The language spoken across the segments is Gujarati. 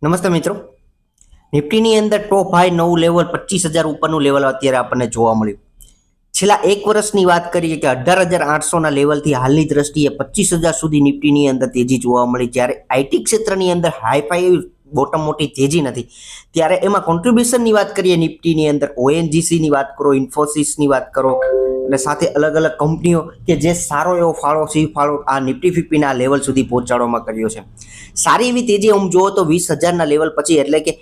નમસ્તે મિત્રો. નિફ્ટીની અંદર ટોપ હાઈ નવું લેવલ 25,000 ઉપરનું લેવલ અત્યારે આપણને જોવા મળ્યું. છેલ્લા એક વર્ષની વાત કરીએ કે 18,800ના લેવલથી હાલની દ્રષ્ટિએ 25,000 સુધી નિફ્ટીની અંદર તેજી જોવા મળી. જ્યારે આઈટી ક્ષેત્રની અંદર હાઈફાઈ બોટમ મોટી તેજી નથી, ત્યારે એમાં કોન્ટ્રીબ્યુશનની વાત કરીએ નિફ્ટીની અંદર ઓએનજીસીની વાત કરો, ઇન્ફોસિસની વાત કરો અને સાથે અલગ અલગ કંપનીઓ કે જે સારો એવો ફાળો આ નિફ્ટી 50ના લેવલ સુધી પહોંચાડવામાં કર્યો છે. સારી એવી તેજી આમ જુઓ તો 20,000ના લેવલ પછી એટલે કે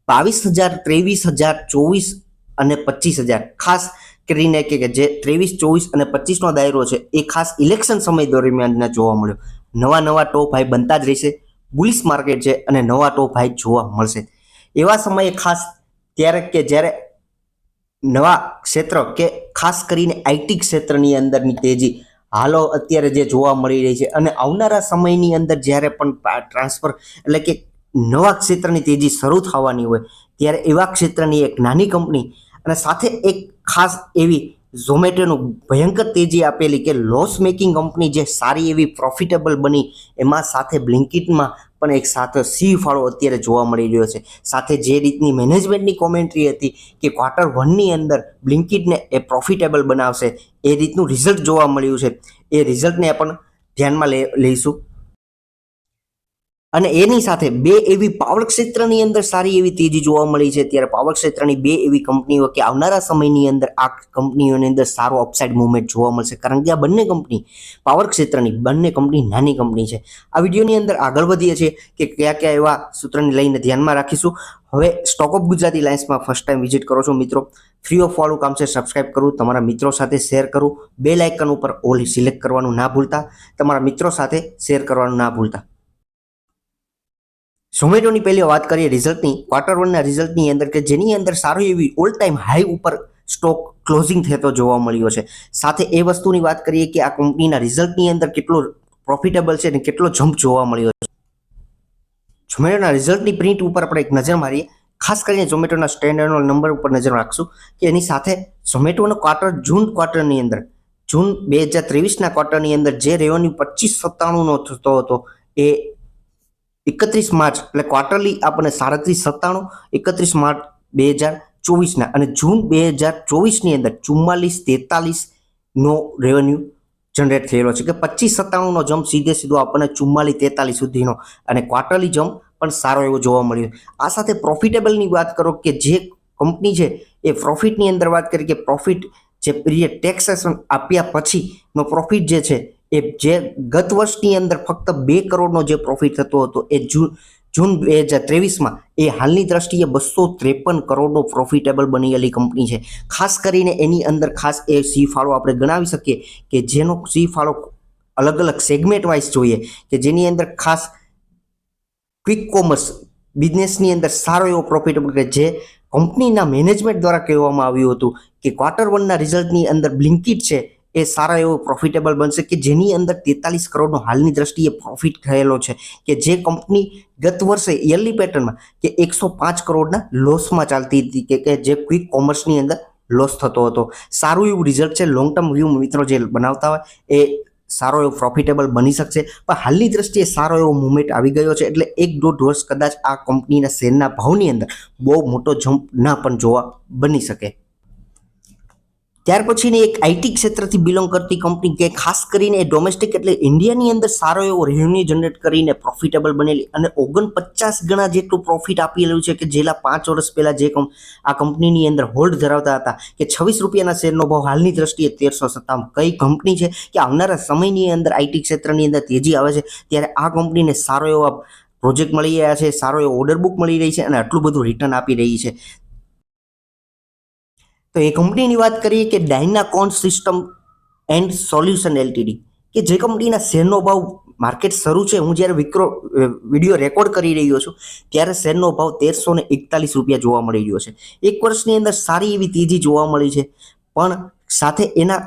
22,000, 23,000, 24 અને 25,000 ખાસ કરીને કે જે 23, 24 અને 25નો દાયરો છે એ ખાસ ઇલેક્શન સમય દરમિયાન જોવા મળ્યો. નવા ટોપ હાઈ બનતા જ રહેશે. બુલિશ માર્કેટ છે અને નવા ટોપ હાઈ જોવા મળશે. એવા સમયે ખાસ ત્યારે કે જ્યારે નવા ક્ષેત્ર કે ખાસ કરીને આઈટી ક્ષેત્રની અંદરની તેજી હાલો અત્યારે જે જોવા મળી રહી છે અને આવનારા સમયની અંદર જ્યારે પણ ટ્રાન્સફર એટલે કે નવા ક્ષેત્રની તેજી શરૂ થવાની હોય ત્યારે એવા ક્ષેત્રની એક નાની કંપની અને સાથે એક ખાસ એવી ઝોમેટોનું ભયંકર તેજી આપેલી કે લોસ મેકિંગ કંપની જે સારી એવી પ્રોફિટેબલ બની, એમાં સાથે બ્લિંકિટમાં પણ એક સાથે સી ફાળો અત્યારે જોવા મળી રહ્યો છે. સાથે જે રીતની મેનેજમેન્ટની કોમેન્ટ્રી હતી કે Q1ની અંદર બ્લિંકિટને એ પ્રોફિટેબલ બનાવશે, એ રીતનું રિઝલ્ટ જોવા મળ્યું છે. એ રિઝલ્ટને પણ ધ્યાનમાં લઈશું. અને એની સાથે બે એવી પાવર ક્ષેત્રની અંદર સારી એવી તેજી જોવા મળી છે. ત્યારે પાવર ક્ષેત્રની બે એવી કંપનીઓ કે આવનારા સમયની અંદર આ કંપનીઓની અંદર સારો અપસાઇડ મુવમેન્ટ જોવા મળશે, કારણ કે આ બંને કંપની પાવર ક્ષેત્રની બંને કંપની નાની કંપની છે. આ વિડીયોની અંદર આગળ વધીએ છીએ કે કયા કયા એવા સૂત્રને લઈને ધ્યાનમાં રાખીશું. હવે સ્ટોક ઓફ ગુજરાતી લાઇન્સમાં ફર્સ્ટ ટાઈમ વિઝિટ કરો છો મિત્રો, ફ્રી ઓફ વાળું કામ છે. સબસ્ક્રાઇબ કરવું, તમારા મિત્રો સાથે શેર કરવું, બેલ આઇકન ઉપર ઓલ સિલેક્ટ કરવાનું ના ભૂલતા, તમારા મિત્રો સાથે શેર કરવાનું ના ભૂલતા. ઝોમેટોની પહેલી વાત કરીએ રિઝલ્ટની, Q1ના રિઝલ્ટની અંદર કે જેની અંદર સારી એવી ઓલ ટાઈમ હાઈ ઉપર સ્ટોક ક્લોઝિંગ થતો જોવા મળ્યો છે. સાથે એ વસ્તુની વાત કરીએ કે આ કંપનીના રિઝલ્ટની અંદર કેટલો પ્રોફિટેબલ છે અને કેટલો જમ્પ જોવા મળ્યો છે. ઝોમેટોના રિઝલ્ટની પ્રિન્ટ ઉપર આપણે એક નજર મારીએ. ખાસ કરીને ઝોમેટોના સ્ટેન્ડર્ડ નંબર ઉપર નજર રાખશું કે એની સાથે ઝોમેટોનો જૂન ક્વાર્ટરની અંદર જૂન 2023ના ક્વાર્ટરની અંદર જે રેવન્યુ 2597નો થતો હતો એ 31 માર્ચ એટલે ક્વાર્ટરલી આપણને 3797, 31 માર્ચ 2024ના અને જૂન 2024ની અંદર 4443નો રેવન્યુ જનરેટ થયેલો છે કે 2597નો જમ્પ સીધો આપણને 4443 સુધીનો અને ક્વાર્ટરલી જમ્પ પણ સારો એવો જોવા મળ્યો. આ સાથે પ્રોફિટેબલની વાત કરો કે જે કંપની છે એ પ્રોફિટની અંદર વાત કરી કે પ્રોફિટ જે પીરિયડ ટેક્સેશન આપ્યા પછીનો પ્રોફિટ જે છે એ જે ગત વર્ષની અંદર ફક્ત 2 કરોડનો જે પ્રોફિટ થતો હતો એ જૂન 2023માં એ હાલની દ્રષ્ટિએ 253 કરોડનો પ્રોફિટેબલ બનેલી કંપની છે. ખાસ કરીને એની અંદર ખાસ એ સી ફાળો આપણે ગણાવી શકીએ કે જેનો સી ફાળો અલગ અલગ સેગમેન્ટ વાઇઝ જોઈએ કે જેની અંદર ખાસ ક્વિક કોમર્સ બિઝનેસની અંદર સારો એવો પ્રોફિટેબલ કે જે કંપનીના મેનેજમેન્ટ દ્વારા કહેવામાં આવ્યું હતું કે Q1ના રિઝલ્ટની અંદર બ્લિંકિટ છે એ સારા એવો પ્રોફિટેબલ બનશે કે જેની અંદર 43 કરોડનો હાલની દ્રષ્ટિએ પ્રોફિટ થયેલો છે કે જે કંપની ગત વર્ષે યરલી પેટર્નમાં કે 105 કરોડના લોસમાં ચાલતી હતી કે જે ક્વિક કોમર્સની અંદર લોસ થતો હતો. સારું એવું રિઝલ્ટ છે. લોંગ ટર્મ વ્યૂ મિત્રો જે બનાવતા હોય એ સારો એવો પ્રોફિટેબલ બની શકશે, પણ હાલની દ્રષ્ટિએ સારો એવો મુવમેન્ટ આવી ગયો છે એટલે 1-1.5 વર્ષ કદાચ આ કંપનીના શેરના ભાવની અંદર બહુ મોટો જમ્પ ના પણ જોવા બની શકે. ત્યાર પછીની એક આઈટી ક્ષેત્રથી બિલોંગ કરતી કંપની કે ખાસ કરીને એ ડોમેસ્ટિક એટલે ઇન્ડિયાની અંદર સારો એવો રેવન્યુ જનરેટ કરીને પ્રોફિટેબલ બનેલી અને 49 ગણા જેટલું પ્રોફિટ આપેલું છે કે જેલા 5 વર્ષ પહેલા જે આ કંપનીની અંદર હોલ્ડ ધરાવતા હતા કે 26 રૂપિયાના શેરનો ભાવ હાલની દ્રષ્ટિએ 1357. કઈ કંપની છે કે આવનારા સમયની અંદર આઈટી ક્ષેત્રની અંદર તેજી આવે છે ત્યારે આ કંપનીને સારો એવો પ્રોજેક્ટ મળી રહ્યા છે, સારો એવો ઓર્ડર બુક મળી રહી છે અને આટલું બધું રિટર્ન આપી રહી છે. તો એ કંપનીની વાત કરીએ કે ડાયનાકોન સિસ્ટમ એન્ડ સોલ્યુશન એલટીડી કે જે કંપનીના શેરનો ભાવ માર્કેટ શરૂ છે, હું જ્યારે વિડીયો રેકોર્ડ કરી રહ્યો છું ત્યારે શેરનો ભાવ 1341 રૂપિયા જોવા મળી રહ્યો છે. એક વર્ષની અંદર સારી એવી તેજી જોવા મળી છે, પણ સાથે એના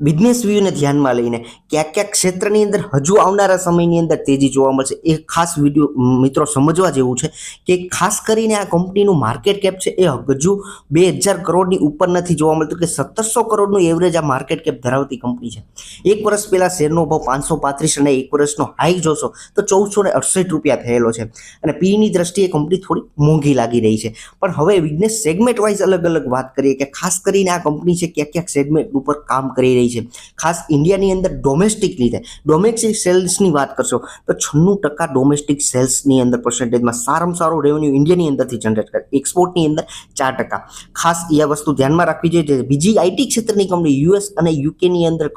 બિઝનેસ વ્યૂને ધ્યાનમાં લઈને કયા ક્ષેત્રની અંદર હજુ આવનારા સમયની અંદર તેજી જોવા મળશે એ ખાસ વિડીયો મિત્રો સમજવા જેવું છે કે ખાસ કરીને આ કંપનીનું માર્કેટ કેપ છે એ હજુ 2000 કરોડની ઉપર નથી જોવા મળતું કે 1700 કરોડનું એવરેજ આ માર્કેટ કેપ ધરાવતી કંપની છે. એક વર્ષ પહેલા શેરનો ભાવ 535 અને એક વર્ષનો હાઈ જોશો તો 1468 રૂપિયા થયેલો છે અને પીની દ્રષ્ટિએ કંપની થોડી મોંઘી લાગી રહી છે. પણ હવે બિઝનેસ સેગમેન્ટ વાઇઝ અલગ અલગ વાત કરીએ કે ખાસ કરીને આ કંપની છે ક્યાં સેગમેન્ટ ઉપર કામ કરી રહી છે. ખાસ ઇન્ડિયાની અંદર ડોમેસ્ટિક સેલ્સની વાત કરશો તો 96% ડોમેસ્ટિક સેલ્સની અંદર પર્સન્ટેજમાં સારામાં સારો રેવન્યુ ઇન્ડિયાની અંદરથી જનરેટ કરે, એક્સપોર્ટની અંદર 4%. ખાસ એ વસ્તુ ધ્યાનમાં રાખવી જોઈએ. બીજી આઈટી ક્ષેત્રની કંપની યુએસ અને યુકેની અંદર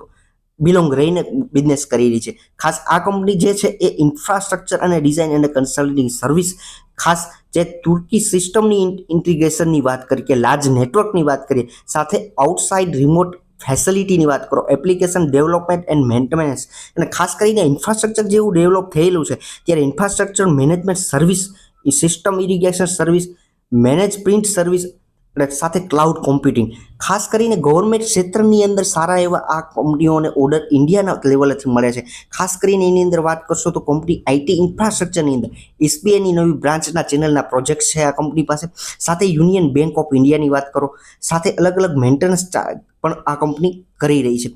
બિલોંગ રહીને બિઝનેસ કરી રહી છે. ખાસ આ કંપની જે છે એ ઇન્ફ્રાસ્ટ્રક્ચર અને ડિઝાઇન અને કન્સલ્ટિંગ સર્વિસ, ખાસ જે તુર્કી સિસ્ટમની ઇન્ટિગ્રેશનની વાત કરીએ કે લાર્જ નેટવર્કની વાત કરીએ, સાથે આઉટસાઇડ રિમોટ ફેસિલિટીની વાત કરો, એપ્લિકેશન ડેવલપમેન્ટ એન્ડ મેન્ટેનન્સ, અને ખાસ કરીને ઇન્ફ્રાસ્ટ્રક્ચર જેવું ડેવલપ થયેલું છે ત્યારે infrastructure management service, system irrigation service, manage print service અને સાથે ક્લાઉડ કોમ્પ્યુટિંગ, ખાસ કરીને ગવર્મેન્ટ ક્ષેત્રની અંદર સારા એવા આ કંપનીઓને ઓર્ડર ઇન્ડિયાના લેવલેથી મળે છે. ખાસ કરીને એની અંદર વાત કરશો તો કંપની આઈટી ઇન્ફ્રાસ્ટ્રક્ચરની અંદર એસબીઆઈની નવી બ્રાન્ચના ચેનલના પ્રોજેક્ટ છે આ કંપની પાસે, સાથે યુનિયન બેંક ઓફ ઇન્ડિયાની વાત કરો, સાથે અલગ અલગ મેન્ટેનન્સ પણ આ કંપની કરી રહી છે.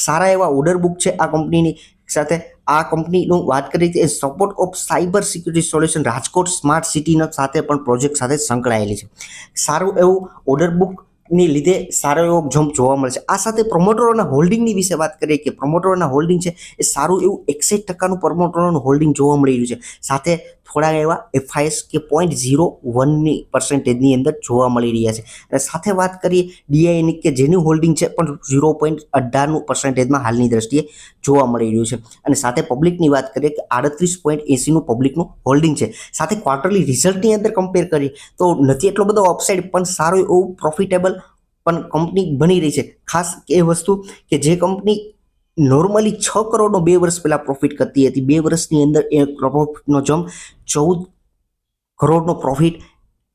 સારા એવા ઓર્ડર બુક છે આ કંપનીની. સાથે આ કંપનીનું વાત કરી હતી એ support of cyber security solution Rajkot smart સિટીના સાથે પણ પ્રોજેક્ટ સાથે સંકળાયેલી છે. સારું એવું ઓર્ડર બુકની લીધે સારો એવો જમ્પ જોવા મળે છે. આ સાથે પ્રમોટરોના હોલ્ડિંગની વિશે વાત કરીએ કે પ્રમોટરોના હોલ્ડિંગ છે એ સારું એવું 61% પ્રમોટરોનું હોલ્ડિંગ જોવા મળી રહ્યું છે. સાથે થોડા એવા એફઆઈએસ કે 0.01% અંદર જોવા મળી રહ્યા છે. અને સાથે વાત કરીએ ડીઆઈની કે જેનું હોલ્ડિંગ છે પણ 0.18% હાલની દ્રષ્ટિએ જોવા મળી રહ્યું છે. અને સાથે પબ્લિકની વાત કરીએ કે 38.80% પબ્લિકનું હોલ્ડિંગ છે. સાથે ક્વાર્ટરલી રિઝલ્ટની અંદર કમ્પેર કરીએ તો નથી એટલો બધો અપસાઇડ પણ સારું એવું પ્રોફિટેબલ પણ કંપની બની રહી છે. ખાસ એ વસ્તુ કે જે કંપની નોર્મલી 6 કરોડનો 2 વર્ષ પહેલા પ્રોફિટ કરતી હતી, 2 વર્ષની અંદર એ પ્રોફિટનો જમ્પ 14 કરોડનો પ્રોફિટ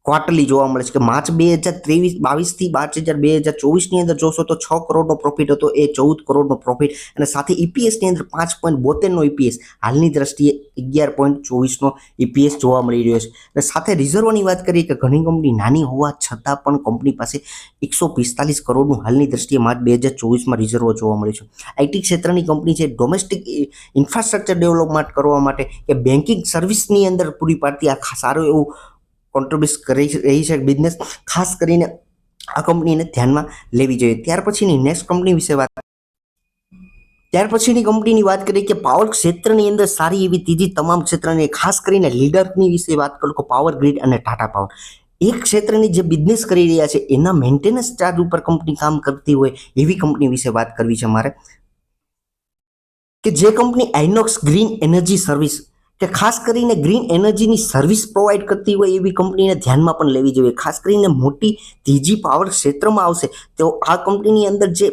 ક્વાર્ટરલી જોવા મળે છે. કે માર્ચ 2023-22 થી માર્ચ 2024ની અંદર જોશો તો 6 કરોડનો પ્રોફિટ હતો, એ 14 કરોડનો પ્રોફિટ, અને સાથે ઈપીએસની અંદર 5.72નો ઈપીએસ, હાલની દ્રષ્ટિએ 11.24નો ઈપીએસ જોવા મળી રહ્યો છે. અને સાથે રિઝર્વની વાત કરીએ કે ઘણી કંપની નાની હોવા છતાં પણ કંપની પાસે 145 કરોડનું હાલની દ્રષ્ટિએ માર્ચ 2024માં રિઝર્વ જોવા મળ્યું છે. આઈટી ક્ષેત્રની કંપની છે, ડોમેસ્ટિક ઇન્ફ્રાસ્ટ્રક્ચર ડેવલપમેન્ટ કરવા માટે કે બેન્કિંગ સર્વિસની અંદર પૂરી પાડતી આ સારું એવું કોન્ટ્રીબ્યુટ કરી રહી છે બિઝનેસ. ખાસ કરીને આ કંપનીને ધ્યાનમાં લેવી જોઈએ. ત્યાર પછીની નેક્સ્ટ કંપની વિશે વાત કરીએ કે પાવર ક્ષેત્રની અંદર સારી એવી ત્રીજી તમામ ક્ષેત્રની ખાસ કરીને લીડરની વિશે વાત કરું તો પાવર ગ્રીડ અને ટાટા પાવર એક ક્ષેત્રની જે બિઝનેસ કરી રહ્યા છે એના મેન્ટેનન્સ ચાર્જ ઉપર કંપની કામ કરતી હોય એવી કંપની વિશે વાત કરવી છે મારે, કે જે company INOX green energy service કે ખાસ કરીને ગ્રીન એનર્જીની સર્વિસ પ્રોવાઈડ કરતી હોય એવી કંપનીને ધ્યાનમાં પણ લેવી જોઈએ. ખાસ કરીને મોટી ત્રીજી પાવર ક્ષેત્રમાં આવશે તો આ કંપનીની અંદર જે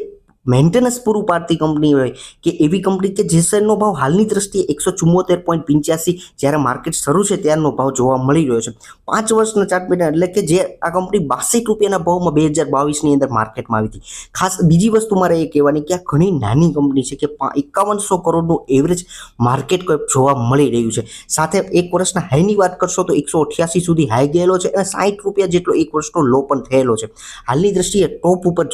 મેન્ટેનન્સ પૂરું પાડતી કંપની હોય કે એવી કંપની કે જે શેરનો ભાવ હાલની દ્રષ્ટિએ 174.85 જ્યારે માર્કેટ શરૂ છે ત્યારનો ભાવ જોવા મળી રહ્યો છે. 5 વર્ષના ચાર્ટ પેટર્ન એટલે કે જે આ કંપની 62 રૂપિયાના ભાવમાં 2022ની અંદર માર્કેટમાં આવી હતી. ખાસ બીજી વસ્તુ મારે એ કહેવાની કે આ ઘણી નાની કંપની છે કે 5100 કરોડનું એવરેજ માર્કેટ કેપ જોવા મળી રહ્યું છે. સાથે એક વર્ષના હાઈની વાત કરશો તો 188 સુધી હાઈ ગયેલો છે અને 60 રૂપિયા જેટલો એક વર્ષનો લો પણ થયેલો છે. હાલની દ્રષ્ટિએ ટોપ ઉપર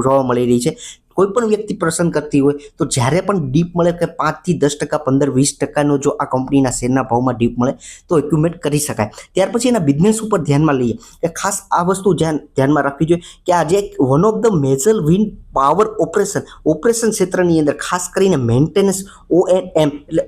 જોવા મળી રહી છે. કોઈ પણ વ્યક્તિ પસંદ કરતી હોય તો જ્યારે પણ ડીપ મળે કે 5 થી 10%, 15-20%નો જો આ કંપનીના શેરના ભાવમાં ડીપ મળે તો એક્યુમેટ કરી શકાય. ત્યાર પછી એના બિઝનેસ ઉપર ધ્યાનમાં લઈએ કે ખાસ આ વસ્તુ ધ્યાનમાં રાખવી જોઈએ કે આજે one of the major wind power operation ક્ષેત્રની અંદર ખાસ કરીને મેન્ટેનન્સ ONM એટલે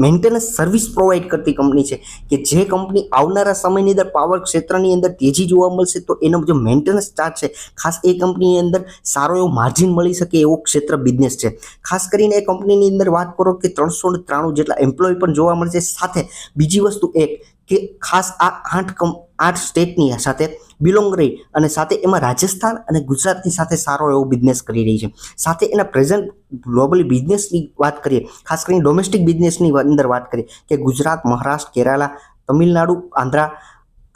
મેન્ટેનન્સ સર્વિસ પ્રોવાઈડ કરતી કંપની છે કે જે કંપની આવનારા સમયની અંદર પાવર ક્ષેત્રની અંદર તેજી જોવા મળશે તો એનો જે મેન્ટેનન્સ ચાર્જ છે ખાસ એ કંપનીની અંદર સારો એવો માર્જિન મળી શકે એવો ક્ષેત્ર બિઝનેસ છે. ખાસ કરીને એ કંપનીની અંદર વાત કરો કે 393 જેટલા એમ્પ્લોય પણ જોવા મળશે. સાથે બીજી વસ્તુ એક કે ખાસ આ 8 સ્ટેટની સાથે બિલોંગ રહી અને સાથે એમાં રાજસ્થાન અને ગુજરાતની સાથે સારો એવો બિઝનેસ કરી રહી છે. સાથે એના પ્રેઝન્ટ ગ્લોબલી બિઝનેસની વાત કરીએ, ખાસ કરીને ડોમેસ્ટિક બિઝનેસની અંદર વાત કરીએ કે ગુજરાત, મહારાષ્ટ્ર, કેરાલા, તમિલનાડુ, આંધ્રા,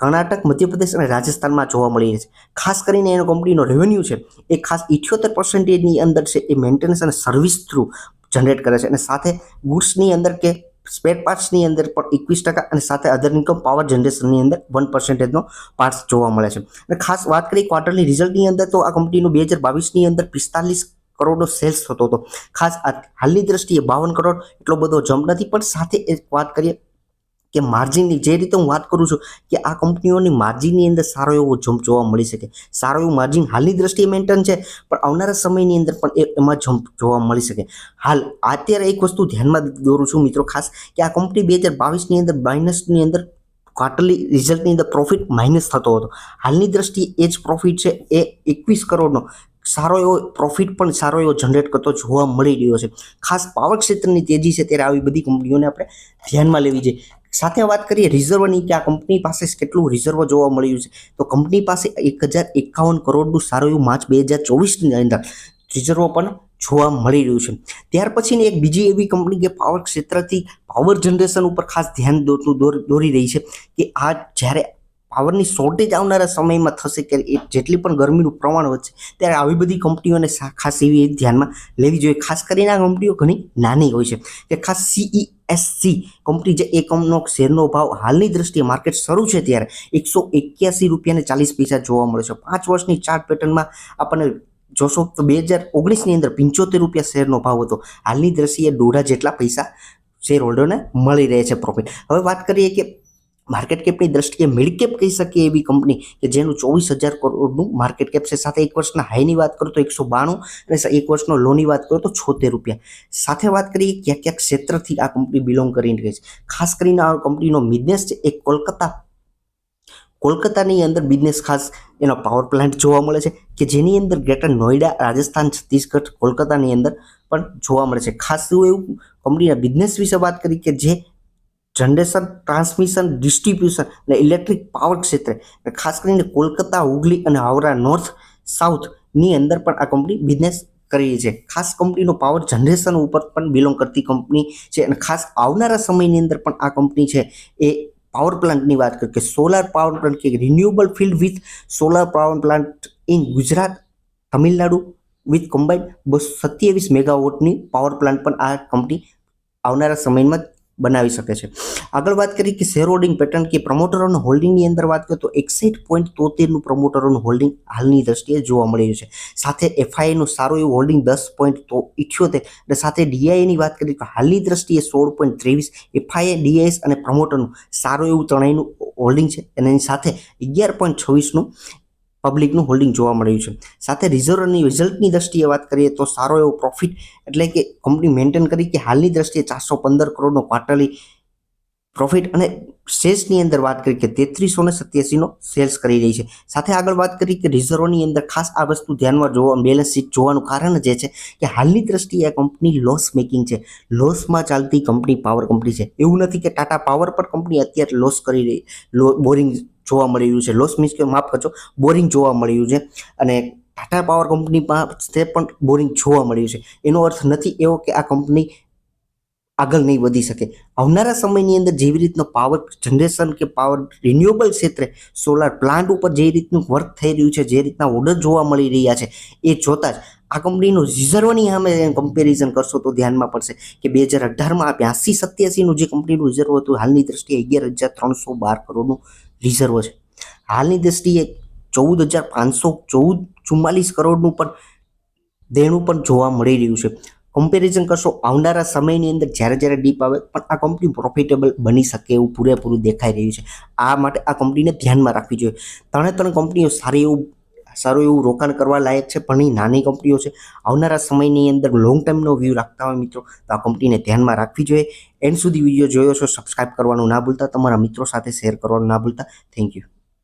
કર્ણાટક, મધ્યપ્રદેશ અને રાજસ્થાનમાં જોવા મળી રહી છે. ખાસ કરીને એનો કંપનીનો રેવન્યુ છે એ ખાસ 78%ની અંદર છે એ મેન્ટેનન્સ અને સર્વિસ થ્રુ જનરેટ કરે છે, અને સાથે ગુડ્સની અંદર કે સ્પેર પાર્ટ્સની અંદર પણ 21% અને સાથે અધર ઇન્કમ પાવર જનરેશનની અંદર 1%નો પાર્ટ્સ જોવા મળે છે. અને ખાસ વાત કરીએ ક્વાર્ટરલી રિઝલ્ટની અંદર તો આ કંપનીનું 2022ની અંદર 45 કરોડનો સેલ્સ થતો હતો. ખાસ હાલની દ્રષ્ટિએ 52 કરોડ એટલો બધો જમ્પ નથી, પણ સાથે એક વાત કરીએ કે માર્જિનની જે રીતે હું વાત કરું છું કે આ કંપનીઓની માર્જિનની અંદર સારો એવો જમ્પ જોવા મળી શકે, સારો એવું માર્જિન હાલની દ્રષ્ટિએ મેન્ટેન છે, પણ આવનારા સમયની અંદર પણ એમાં જમ્પ જોવા મળી શકે. હાલ અત્યારે એક વસ્તુ ધ્યાનમાં દોરું છું મિત્રો ખાસ, કે આ કંપની 2022ની અંદર માઇનસની અંદર ક્વાર્ટરલી રિઝલ્ટની અંદર પ્રોફિટ માઇનસ થતો હતો. હાલની દ્રષ્ટિએ એ જ પ્રોફિટ છે એ 21 કરોડનો સારો એવો પ્રોફિટ પણ સારો એવો જનરેટ કરતો જોવા મળી રહ્યો છે. ખાસ પાવર ક્ષેત્રની તેજી છે ત્યારે આવી બધી કંપનીઓને આપણે ધ્યાનમાં લેવી જોઈએ. સાથે વાત કરીએ રિઝર્વની, કે આ કંપની પાસે કેટલું રિઝર્વ જોવા મળ્યું છે, તો કંપની પાસે 1051 કરોડનું સારું એવું માર્ચ 2024ની અંદર રિઝર્વ પણ જોવા મળી રહ્યું છે. ત્યાર પછીની એક બીજી એવી કંપની કે પાવર ક્ષેત્રથી પાવર જનરેશન ઉપર ખાસ ધ્યાન દોરી રહી છે, કે આ જ્યારે પાવરની શોર્ટેજ આવનારા સમયમાં થશે કે જેટલી પણ ગરમીનું પ્રમાણ વધશે ત્યારે આવી બધી કંપનીઓને ખાસ એવી ધ્યાનમાં લેવી જોઈએ. ખાસ કરીને આ કંપનીઓ ઘણી નાની હોય છે, કે ખાસ CESC કંપની જે એકમનો શેરનો ભાવ હાલની દ્રષ્ટિએ માર્કેટ શરૂ છે ત્યારે ₹181.40 જોવા મળે છે. 5 વર્ષની ચાર્ટ પેટર્નમાં આપણને જોશો તો 2019ની અંદર ₹75 શેરનો ભાવ હતો. હાલની દ્રષ્ટિએ 1.5 જેટલા પૈસા શેર હોલ્ડરને મળી રહે છે પ્રોફિટ. હવે વાત કરીએ કે માર્કેટ કેપની દ્રષ્ટિએ મિડ કેપ કહી શકીએ એવી કંપની કે જેનું 24,000 કરોડનું માર્કેટ કેપ છે. સાથે એક વર્ષના હાઈની વાત કરું તો 192 અને એક વર્ષનો લોની વાત કરું તો ₹76. સાથે વાત કરીએ ક્યાં ક્યાં ક્ષેત્રથી આ કંપની બિલોંગ કરીને રહી છે. ખાસ કરીને આ કંપનીનો બિઝનેસ છે એ કોલકાતાની અંદર બિઝનેસ, ખાસ એનો પાવર પ્લાન્ટ જોવા મળે છે કે જેની અંદર ગ્રેટર નોઈડા, રાજસ્થાન, છત્તીસગઢ, કોલકાતાની અંદર પણ જોવા મળે છે. ખાસ એવું કંપનીના બિઝનેસ વિશે વાત કરી કે જે જનરેશન, ટ્રાન્સમિશન, ડિસ્ટ્રીબ્યુશન અને ઇલેક્ટ્રિક પાવર ક્ષેત્રે ખાસ કરીને કોલકાતા, હુગલી અને હાવડા નોર્થ સાઉથની અંદર પણ આ કંપની બિઝનેસ કરી છે. ખાસ કંપનીનો પાવર જનરેશન ઉપર પણ બિલોંગ કરતી કંપની છે, અને ખાસ આવનારા સમયની અંદર પણ આ કંપની છે એ પાવર પ્લાન્ટની વાત કરીએ કે સોલાર પાવર પ્લાન્ટ, કે renewable field with solar power plant in Gujarat, Tamil Nadu with combined 227 મેગાવોટની પાવર પ્લાન્ટ પણ આ કંપની આવનારા સમયમાં બનાવી શકે છે. આગળ વાત કરીએ કે શેર હોલ્ડિંગ પેટર્ન કે પ્રમોટરોના હોલ્ડિંગની અંદર વાત કરીએ તો 61.73નું પ્રમોટરોનું હોલ્ડિંગ હાલની દ્રષ્ટિએ જોવા મળી રહ્યું છે. સાથે FIIનું સારું એવું હોલ્ડિંગ 10.78, અને સાથે DIAની વાત કરીએ તો હાલની દ્રષ્ટિએ 16.23, FII, DIS અને પ્રમોટરનું સારું એવું ત્રણેયનું હોલ્ડિંગ છે, અને એની સાથે 11.26નું પબ્લિકનું હોલ્ડિંગ જોવા મળ્યું છે. સાથે રિઝર્વની રિઝલ્ટની દ્રષ્ટિએ વાત કરીએ તો સારો એવો પ્રોફિટ એટલે કે કંપની મેન્ટેન કરી કે હાલની દ્રષ્ટિએ 415 કરોડનો ક્વાર્ટરલી પ્રોફિટ, અને સેલ્સની અંદર વાત કરી કે 3387નો સેલ્સ કરી રહી છે. સાથે આગળ વાત કરી કે રિઝર્વની અંદર ખાસ આ વસ્તુ ધ્યાનમાં જોવા, બેલેન્સ શીટ જોવાનું કારણ જે છે કે હાલની દ્રષ્ટિએ આ કંપની લોસ મેકિંગ છે, લોસમાં ચાલતી કંપની પાવર કંપની છે. એવું નથી કે ટાટા પાવર પર કંપની અત્યારે લોસ કરી રહી, બોરિંગ જોવા મળી રહ્યું છે. લોસ મીન્સ કે માફ કરજો, બોરિંગ જોવા મળી રહ્યું છે, અને ટાટા પાવર કંપનીમાં તે પણ બોરિંગ જોવા મળ્યું છે. એનો અર્થ નથી એવો કે આ કંપની આગળ નહીં વધી શકે. આવનારા સમયની અંદર જેવી રીતનો પાવર જનરેશન કે પાવર રિન્યુએબલ ક્ષેત્રે સોલાર પ્લાન્ટ ઉપર જે રીતનું વર્ક થઈ રહ્યું છે, જે રીતના ઓર્ડર જોવા મળી રહ્યા છે, એ જોતાં જ આ કંપનીનું રિઝર્વની સામે કમ્પેરિઝન કરશો તો ધ્યાનમાં પડશે કે 2018માં 82-87નું જે કંપનીનું રિઝર્વ હતું, હાલની દ્રષ્ટિએ 11,312 કરોડનું રિઝર્વ છે. હાલની દ્રષ્ટિએ 14,544 કરોડનું પણ દેણું પણ જોવા મળી રહ્યું છે. કમ્પેરિઝન કરશો આવનારા સમયની અંદર જ્યારે ડીપ આવે પણ આ કંપની પ્રોફિટેબલ બની શકે એવું પૂરેપૂરું દેખાઈ રહ્યું છે. આ માટે આ કંપનીને ધ્યાનમાં રાખવી જોઈએ. ત્રણ કંપનીઓ સારું એવું રોકાણ કરવા લાયક છે, પણ એ નાની કંપનીઓ છે. આવનારા સમયની અંદર લોંગ ટાઈમનો વ્યૂ રાખતા હોય મિત્રો તો આ કંપનીને ધ્યાનમાં રાખવી જોઈએ. એન્ડ સુધી વિડીયો જોયો છો, સબસ્ક્રાઇબ કરવાનું ના ભૂલતા, તમારા મિત્રો સાથે શેર કરવાનું ના ભૂલતા. Thank you.